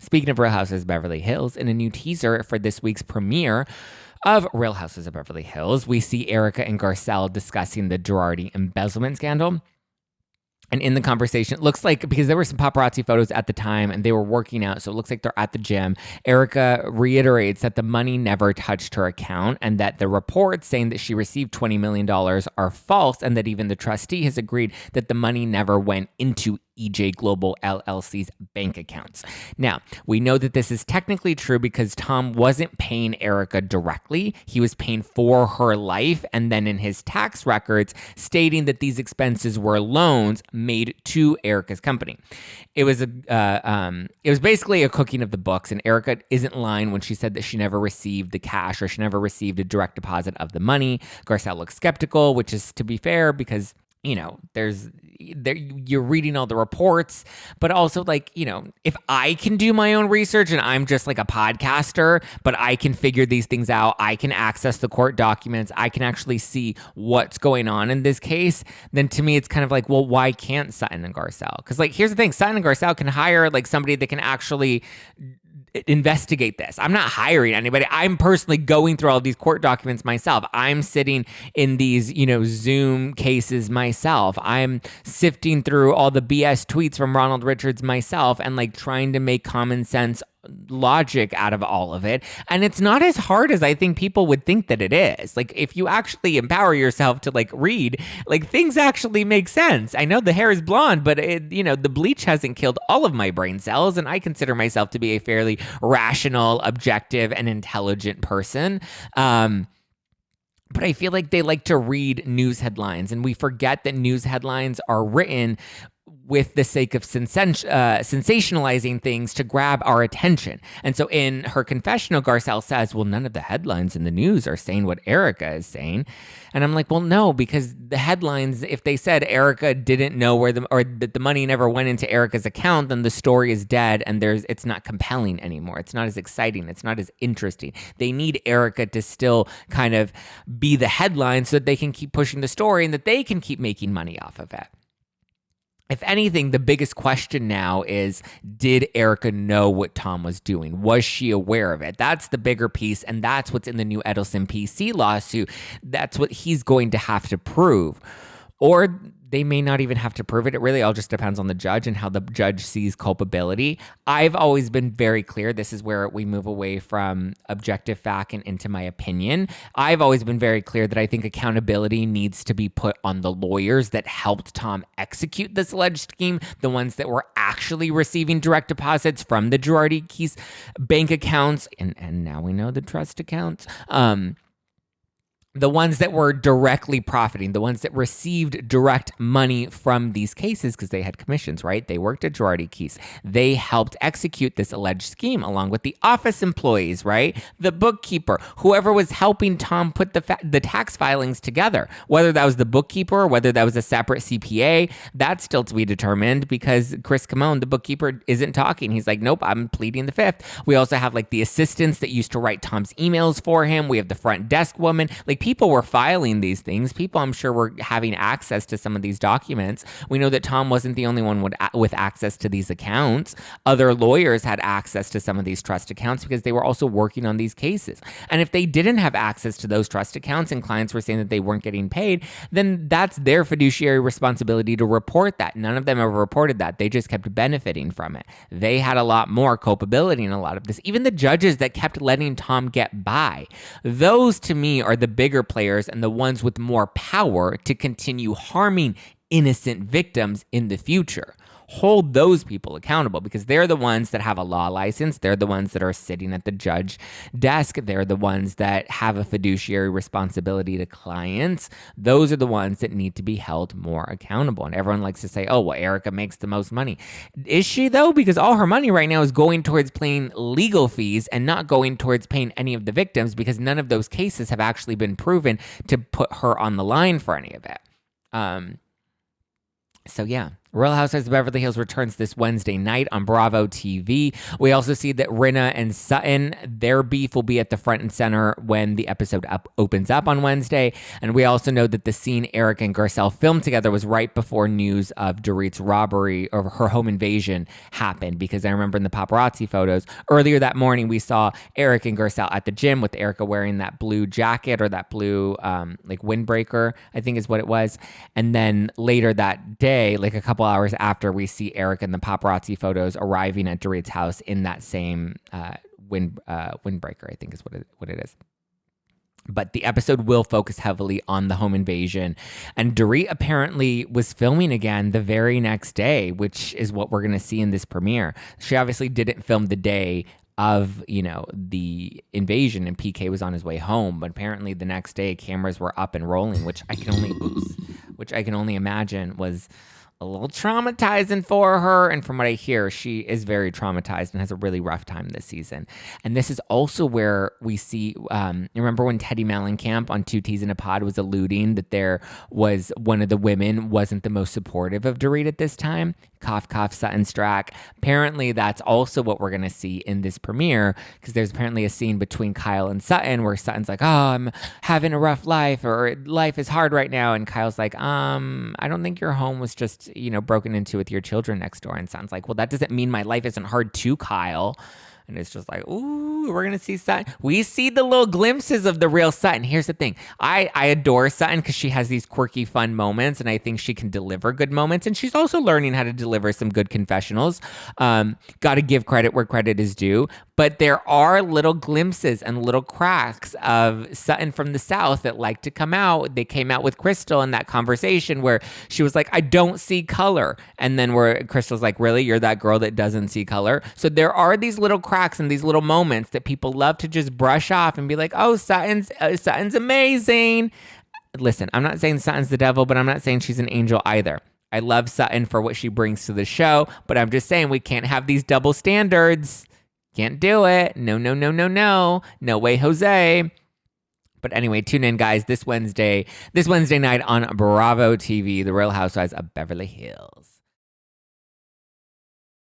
Speaking of Real Houses of Beverly Hills, in a new teaser for this week's premiere of Real Houses of Beverly Hills, we see Erica and Garcelle discussing the Girardi embezzlement scandal. And in the conversation, it looks like, because there were some paparazzi photos at the time and they were working out, so it looks like they're at the gym. Erica reiterates that the money never touched her account and that the reports saying that she received $20 million are false, and that even the trustee has agreed that the money never went into EJ Global LLC's bank accounts. Now, we know that this is technically true because Tom wasn't paying Erica directly. He was paying for her life, and then in his tax records stating that these expenses were loans made to Erica's company. It was basically a cooking of the books, and Erica isn't lying when she said that she never received the cash or she never received a direct deposit of the money. Garcelle looks skeptical, which is to be fair because you're reading all the reports, but also if I can do my own research and I'm just like a podcaster, but I can figure these things out, I can access the court documents, I can actually see what's going on in this case, then to me it's kind of like, well, why can't Sutton and Garcelle? Because here's the thing, Sutton and Garcelle can hire somebody that can actually investigate this. I'm not hiring anybody. I'm personally going through all of these court documents myself. I'm sitting in these, Zoom cases myself. I'm sifting through all the BS tweets from Ronald Richards myself and trying to make common sense logic out of all of it. And it's not as hard as I think people would think that it is. If you actually empower yourself to read, things actually make sense. I know the hair is blonde, but the bleach hasn't killed all of my brain cells, and I consider myself to be a fairly rational, objective, and intelligent person. But I feel like they like to read news headlines, and we forget that news headlines are written with the sake of sensationalizing things to grab our attention. And so in her confessional, Garcelle says, well, none of the headlines in the news are saying what Erica is saying. And I'm like, well, no, because the headlines, if they said Erica didn't know or that the money never went into Erica's account, then the story is dead and it's not compelling anymore. It's not as exciting. It's not as interesting. They need Erica to still kind of be the headline so that they can keep pushing the story and that they can keep making money off of it. If anything, the biggest question now is, did Erica know what Tom was doing? Was she aware of it? That's the bigger piece, and that's what's in the new Edelson PC lawsuit. That's what he's going to have to prove. Or they may not even have to prove it. It really all just depends on the judge and how the judge sees culpability. I've always been very clear. This is where we move away from objective fact and into my opinion. I've always been very clear that I think accountability needs to be put on the lawyers that helped Tom execute this alleged scheme, the ones that were actually receiving direct deposits from the Girardi Keys bank accounts, and now we know the trust accounts. The ones that were directly profiting, the ones that received direct money from these cases because they had commissions, right? They worked at Girardi Keys. They helped execute this alleged scheme along with the office employees, right? The bookkeeper, whoever was helping Tom put the tax filings together, whether that was the bookkeeper or whether that was a separate CPA, that's still to be determined because Chris Camone, the bookkeeper, isn't talking. He's like, nope, I'm pleading the fifth. We also have the assistants that used to write Tom's emails for him. We have the front desk woman. People were filing these things. People, I'm sure, were having access to some of these documents. We know that Tom wasn't the only one with access to these accounts. Other lawyers had access to some of these trust accounts because they were also working on these cases. And if they didn't have access to those trust accounts and clients were saying that they weren't getting paid, then that's their fiduciary responsibility to report that. None of them ever reported that. They just kept benefiting from it. They had a lot more culpability in a lot of this. Even the judges that kept letting Tom get by, those to me are the bigger players and the ones with more power to continue harming innocent victims in the future. Hold those people accountable because they're the ones that have a law license. They're the ones that are sitting at the judge desk. They're the ones that have a fiduciary responsibility to clients. Those are the ones that need to be held more accountable. And everyone likes to say, oh, well, Erica makes the most money. Is she though? Because all her money right now is going towards paying legal fees and not going towards paying any of the victims because none of those cases have actually been proven to put her on the line for any of it. So yeah, Real Housewives of Beverly Hills returns this Wednesday night on Bravo TV. We also see that Rinna and Sutton, their beef will be at the front and center when the episode opens up on Wednesday. And we also know that the scene Eric and Garcelle filmed together was right before news of Dorit's robbery or her home invasion happened, because I remember in the paparazzi photos earlier that morning, we saw Eric and Garcelle at the gym with Erica wearing that blue jacket or that blue like windbreaker, I think is what it was. And then later that day, like a couple hours after, we see Eric in the paparazzi photos arriving at Dorit's house in that same windbreaker, I think is what it is. But the episode will focus heavily on the home invasion. And Dorit apparently was filming again the very next day, which is what we're going to see in this premiere. She obviously didn't film the day of, the invasion, and PK was on his way home. But apparently the next day cameras were up and rolling, which I can only imagine was a little traumatizing for her. And from what I hear, she is very traumatized and has a really rough time this season. And this is also where we see, remember when Teddy Mellencamp on Two Teas in a Pod was alluding that there was one of the women wasn't the most supportive of Dorit at this time? Cough, cough, Sutton Strack. Apparently, that's also what we're going to see in this premiere, because there's apparently a scene between Kyle and Sutton where Sutton's like, oh, I'm having a rough life, or life is hard right now. And Kyle's like, I don't think your home was just, broken into with your children next door. And Sutton's like, well, that doesn't mean my life isn't hard too, Kyle. And it's just like, ooh, we're going to see Sutton. We see the little glimpses of the real Sutton. Here's the thing. I adore Sutton because she has these quirky, fun moments, and I think she can deliver good moments. And she's also learning how to deliver some good confessionals. Got to give credit where credit is due. But there are little glimpses and little cracks of Sutton from the South that like to come out. They came out with Crystal in that conversation where she was like, I don't see color. And then where Crystal's like, really? You're that girl that doesn't see color? So there are these little cracks and these little moments that people love to just brush off and be like, oh, Sutton's amazing. Listen, I'm not saying Sutton's the devil, but I'm not saying she's an angel either. I love Sutton for what she brings to the show, but I'm just saying we can't have these double standards. Can't do it. No. No way, Jose. But anyway, tune in, guys, this Wednesday night on Bravo TV, The Real Housewives of Beverly Hills.